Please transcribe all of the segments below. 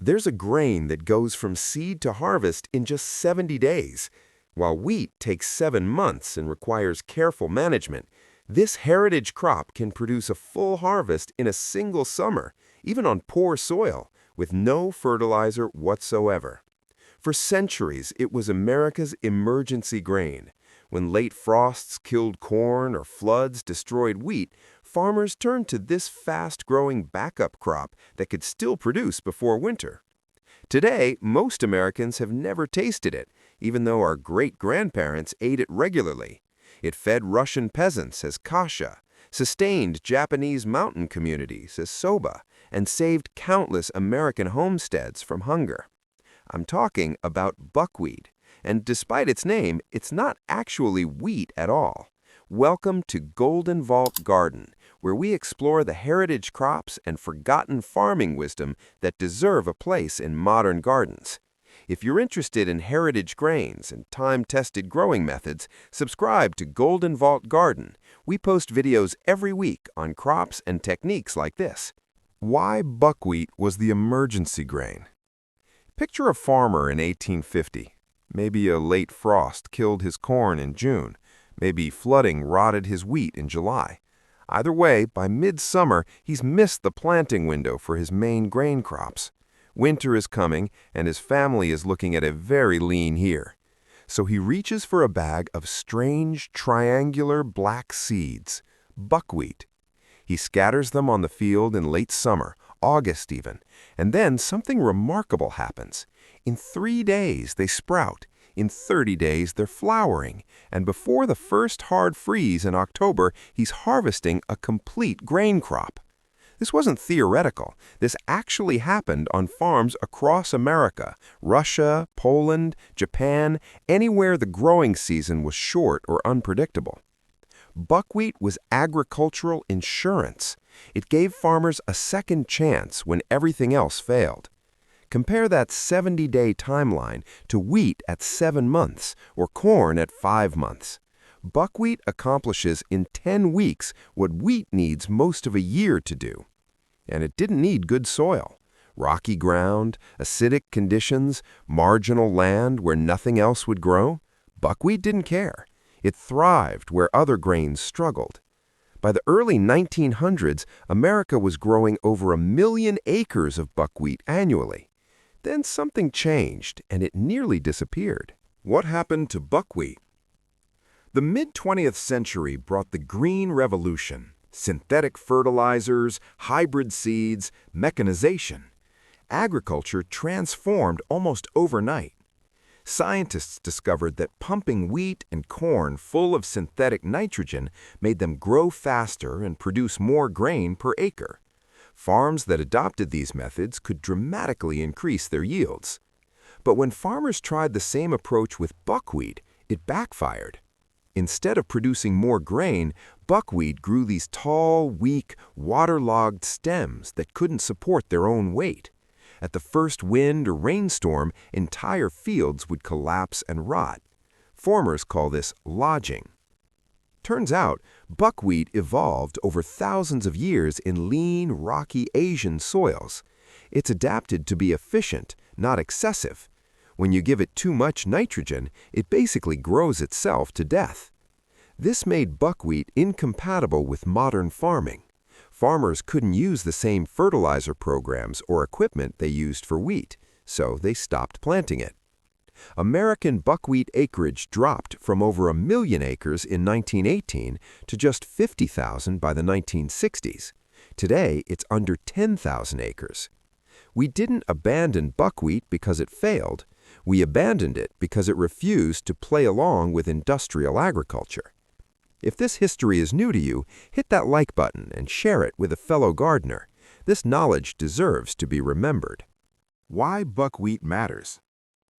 There's a grain that goes from seed to harvest in just 70 days. While wheat takes 7 months and requires careful management, this heritage crop can produce a full harvest in a single summer, even on poor soil, with no fertilizer whatsoever. For centuries, it was America's emergency grain. When late frosts killed corn or floods destroyed wheat, farmers turned to this fast-growing backup crop that could still produce before winter. Today, most Americans have never tasted it, even though our great-grandparents ate it regularly. It fed Russian peasants as kasha, sustained Japanese mountain communities as soba, and saved countless American homesteads from hunger. I'm talking about buckwheat, and despite its name, it's not actually wheat at all. Welcome to Golden Vault Garden, where we explore the heritage crops and forgotten farming wisdom that deserve a place in modern gardens. If you're interested in heritage grains and time-tested growing methods, subscribe to Golden Vault Garden. We post videos every week on crops and techniques like this. Why buckwheat was the emergency grain? Picture a farmer in 1850. Maybe a late frost killed his corn in June. Maybe flooding rotted his wheat in July. Either way, by midsummer, he's missed the planting window for his main grain crops. Winter is coming, and his family is looking at a very lean year. So he reaches for a bag of strange, triangular black seeds, buckwheat. He scatters them on the field in late summer, August even, and then something remarkable happens. In 3 days, they sprout. In 30 days, they're flowering, and before the first hard freeze in October, he's harvesting a complete grain crop. This wasn't theoretical. This actually happened on farms across America, Russia, Poland, Japan, anywhere the growing season was short or unpredictable. Buckwheat was agricultural insurance. It gave farmers a second chance when everything else failed. Compare that 70-day timeline to wheat at 7 months or corn at 5 months. Buckwheat accomplishes in 10 weeks what wheat needs most of a year to do. And it didn't need good soil. Rocky ground, acidic conditions, marginal land where nothing else would grow. Buckwheat didn't care. It thrived where other grains struggled. By the early 1900s, America was growing over 1 million acres of buckwheat annually. Then something changed, and it nearly disappeared. What happened to buckwheat? The mid-20th century brought the Green Revolution. Synthetic fertilizers, hybrid seeds, mechanization. Agriculture transformed almost overnight. Scientists discovered that pumping wheat and corn full of synthetic nitrogen made them grow faster and produce more grain per acre. Farms that adopted these methods could dramatically increase their yields. But when farmers tried the same approach with buckwheat, it backfired. Instead of producing more grain, buckwheat grew these tall, weak, waterlogged stems that couldn't support their own weight. At the first wind or rainstorm, entire fields would collapse and rot. Farmers call this lodging. Turns out, buckwheat evolved over thousands of years in lean, rocky Asian soils. It's adapted to be efficient, not excessive. When you give it too much nitrogen, it basically grows itself to death. This made buckwheat incompatible with modern farming. Farmers couldn't use the same fertilizer programs or equipment they used for wheat, so they stopped planting it. American buckwheat acreage dropped from over 1 million acres in 1918 to just 50,000 by the 1960s. Today, it's under 10,000 acres. We didn't abandon buckwheat because it failed. We abandoned it because it refused to play along with industrial agriculture. If this history is new to you, hit that like button and share it with a fellow gardener. This knowledge deserves to be remembered. Why buckwheat matters.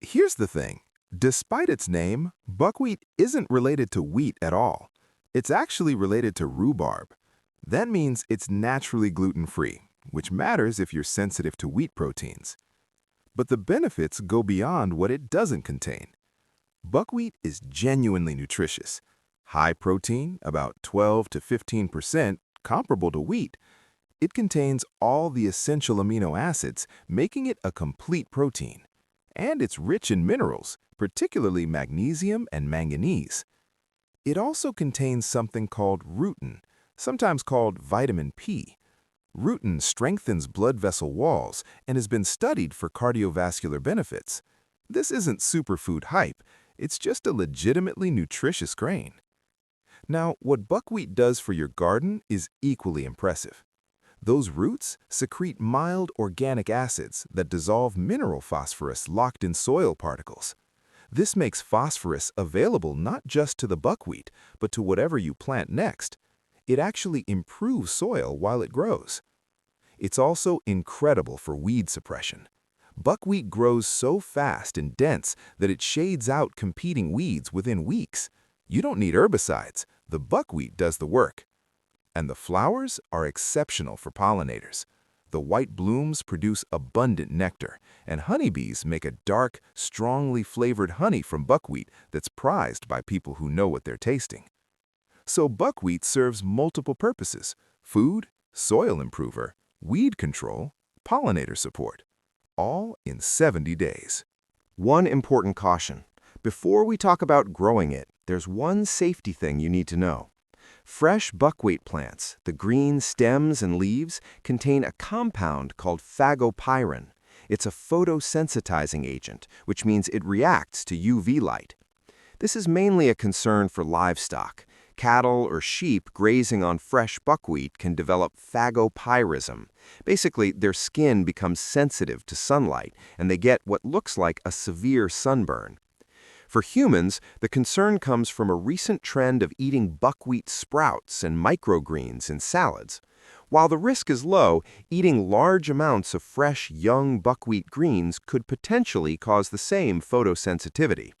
Here's the thing. Despite its name, buckwheat isn't related to wheat at all. It's actually related to rhubarb. That means it's naturally gluten-free, which matters if you're sensitive to wheat proteins. But the benefits go beyond what it doesn't contain. Buckwheat is genuinely nutritious. High protein, about 12 to 15%, comparable to wheat. It contains all the essential amino acids, making it a complete protein. And it's rich in minerals, particularly magnesium and manganese. It also contains something called rutin, sometimes called vitamin P. Rutin strengthens blood vessel walls and has been studied for cardiovascular benefits. This isn't superfood hype, it's just a legitimately nutritious grain. Now, what buckwheat does for your garden is equally impressive. Those roots secrete mild organic acids that dissolve mineral phosphorus locked in soil particles. This makes phosphorus available not just to the buckwheat, but to whatever you plant next. It actually improves soil while it grows. It's also incredible for weed suppression. Buckwheat grows so fast and dense that it shades out competing weeds within weeks. You don't need herbicides. The buckwheat does the work. And the flowers are exceptional for pollinators. The white blooms produce abundant nectar, and honeybees make a dark, strongly flavored honey from buckwheat that's prized by people who know what they're tasting. So buckwheat serves multiple purposes: food, soil improver, weed control, pollinator support, all in 70 days. One important caution. Before we talk about growing it, there's one safety thing you need to know. Fresh buckwheat plants, the green stems and leaves, contain a compound called phagopyrin. It's a photosensitizing agent, which means it reacts to UV light. This is mainly a concern for livestock. Cattle or sheep grazing on fresh buckwheat can develop phagopyrism. Basically, their skin becomes sensitive to sunlight, and they get what looks like a severe sunburn. For humans, the concern comes from a recent trend of eating buckwheat sprouts and microgreens in salads. While the risk is low, eating large amounts of fresh, young buckwheat greens could potentially cause the same photosensitivity.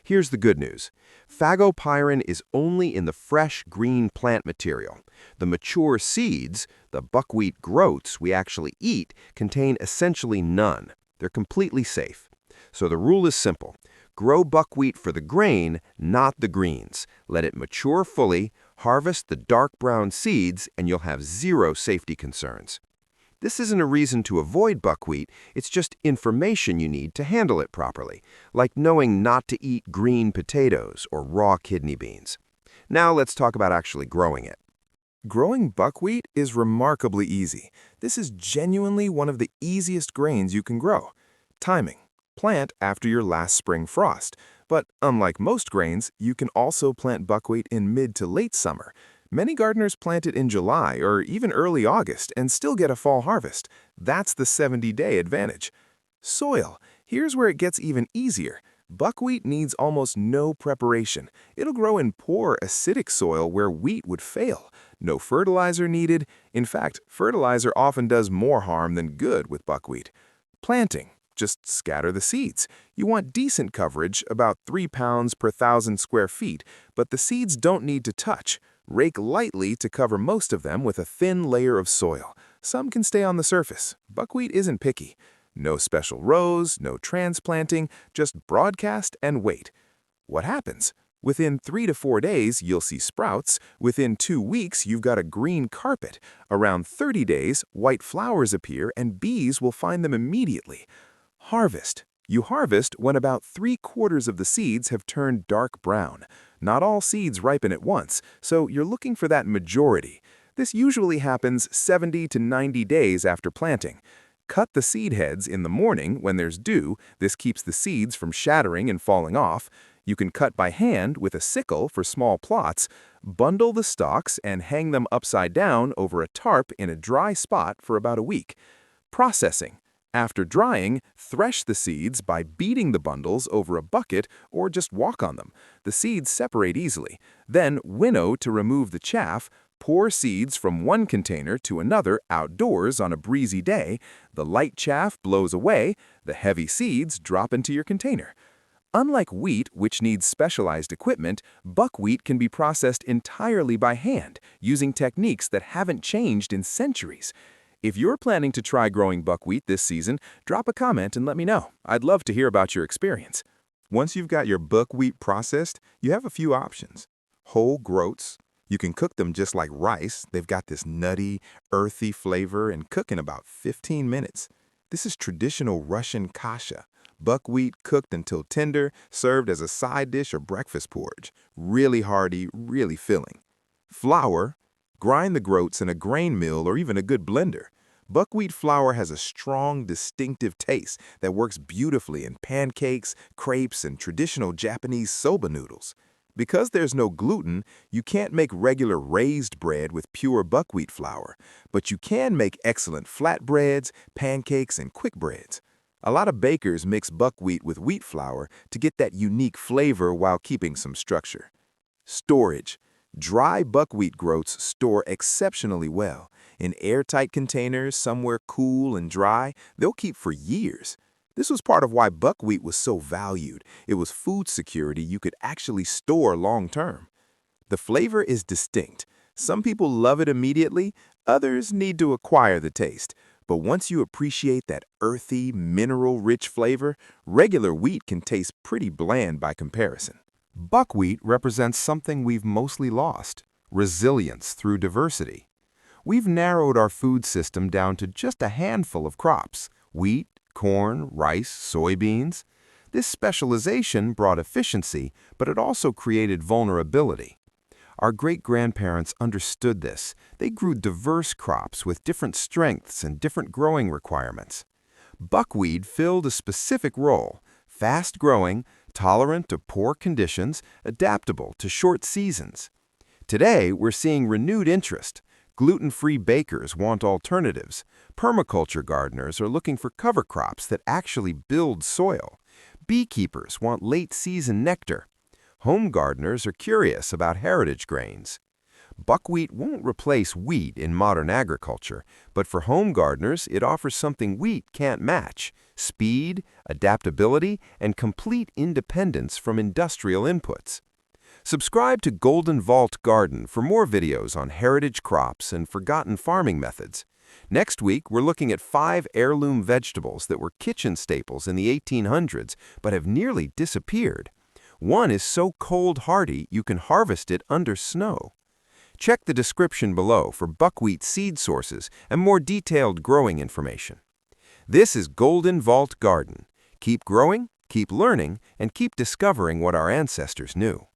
Here's the good news. Phagopyrin is only in the fresh green plant material. The mature seeds, the buckwheat groats we actually eat, contain essentially none. They're completely safe. So the rule is simple. Grow buckwheat for the grain, not the greens. Let it mature fully, harvest the dark brown seeds, and you'll have zero safety concerns. This isn't a reason to avoid buckwheat, it's just information you need to handle it properly, like knowing not to eat green potatoes or raw kidney beans. Now let's talk about actually growing it. Growing buckwheat is remarkably easy. This is genuinely one of the easiest grains you can grow. Timing. Plant after your last spring frost. But unlike most grains, you can also plant buckwheat in mid to late summer. Many gardeners plant it in July or even early August and still get a fall harvest. That's the 70-day advantage. Soil. Here's where it gets even easier. Buckwheat needs almost no preparation. It'll grow in poor, acidic soil where wheat would fail. No fertilizer needed. In fact, fertilizer often does more harm than good with buckwheat. Planting. Just scatter the seeds. You want decent coverage, about 3 pounds per 1,000 square feet, but the seeds don't need to touch. Rake lightly to cover most of them with a thin layer of soil. Some can stay on the surface. Buckwheat isn't picky. No special rows, no transplanting, just broadcast and wait. What happens? Within 3 to 4 days, you'll see sprouts. Within 2 weeks, you've got a green carpet. Around 30 days, white flowers appear and bees will find them immediately. Harvest. You harvest when about 3/4 of the seeds have turned dark brown. Not all seeds ripen at once, so you're looking for that majority. This usually happens 70 to 90 days after planting. Cut the seed heads in the morning when there's dew. This keeps the seeds from shattering and falling off. You can cut by hand with a sickle for small plots. Bundle the stalks and hang them upside down over a tarp in a dry spot for about a week. Processing. After drying, thresh the seeds by beating the bundles over a bucket or just walk on them. The seeds separate easily. Then winnow to remove the chaff. Pour seeds from one container to another outdoors on a breezy day. The light chaff blows away. The heavy seeds drop into your container. Unlike wheat, which needs specialized equipment, buckwheat can be processed entirely by hand, using techniques that haven't changed in centuries. If you're planning to try growing buckwheat this season, drop a comment and let me know. I'd love to hear about your experience. Once you've got your buckwheat processed, you have a few options. Whole groats. You can cook them just like rice. They've got this nutty, earthy flavor and cook in about 15 minutes. This is traditional Russian kasha. Buckwheat cooked until tender, served as a side dish or breakfast porridge. Really hearty, really filling. Flour. Grind the groats in a grain mill or even a good blender. Buckwheat flour has a strong, distinctive taste that works beautifully in pancakes, crepes, and traditional Japanese soba noodles. Because there's no gluten, you can't make regular raised bread with pure buckwheat flour, but you can make excellent flatbreads, pancakes, and quick breads. A lot of bakers mix buckwheat with wheat flour to get that unique flavor while keeping some structure. Storage. Dry buckwheat groats store exceptionally well. In airtight containers, somewhere cool and dry, they'll keep for years. This was part of why buckwheat was so valued. It was food security you could actually store long term. The flavor is distinct. Some people love it immediately, others need to acquire the taste. But once you appreciate that earthy, mineral-rich flavor, regular wheat can taste pretty bland by comparison. Buckwheat represents something we've mostly lost: resilience through diversity. We've narrowed our food system down to just a handful of crops: wheat, corn, rice, soybeans. This specialization brought efficiency, but it also created vulnerability. Our great-grandparents understood this. They grew diverse crops with different strengths and different growing requirements. Buckwheat filled a specific role: fast-growing, tolerant to poor conditions, adaptable to short seasons. Today, we're seeing renewed interest. Gluten-free bakers want alternatives. Permaculture gardeners are looking for cover crops that actually build soil. Beekeepers want late-season nectar. Home gardeners are curious about heritage grains. Buckwheat won't replace wheat in modern agriculture, but for home gardeners, it offers something wheat can't match: speed, adaptability, and complete independence from industrial inputs. Subscribe to Golden Vault Garden for more videos on heritage crops and forgotten farming methods. Next week, we're looking at 5 heirloom vegetables that were kitchen staples in the 1800s but have nearly disappeared. One is so cold hardy you can harvest it under snow. Check the description below for buckwheat seed sources and more detailed growing information. This is Golden Vault Garden. Keep growing, keep learning, and keep discovering what our ancestors knew.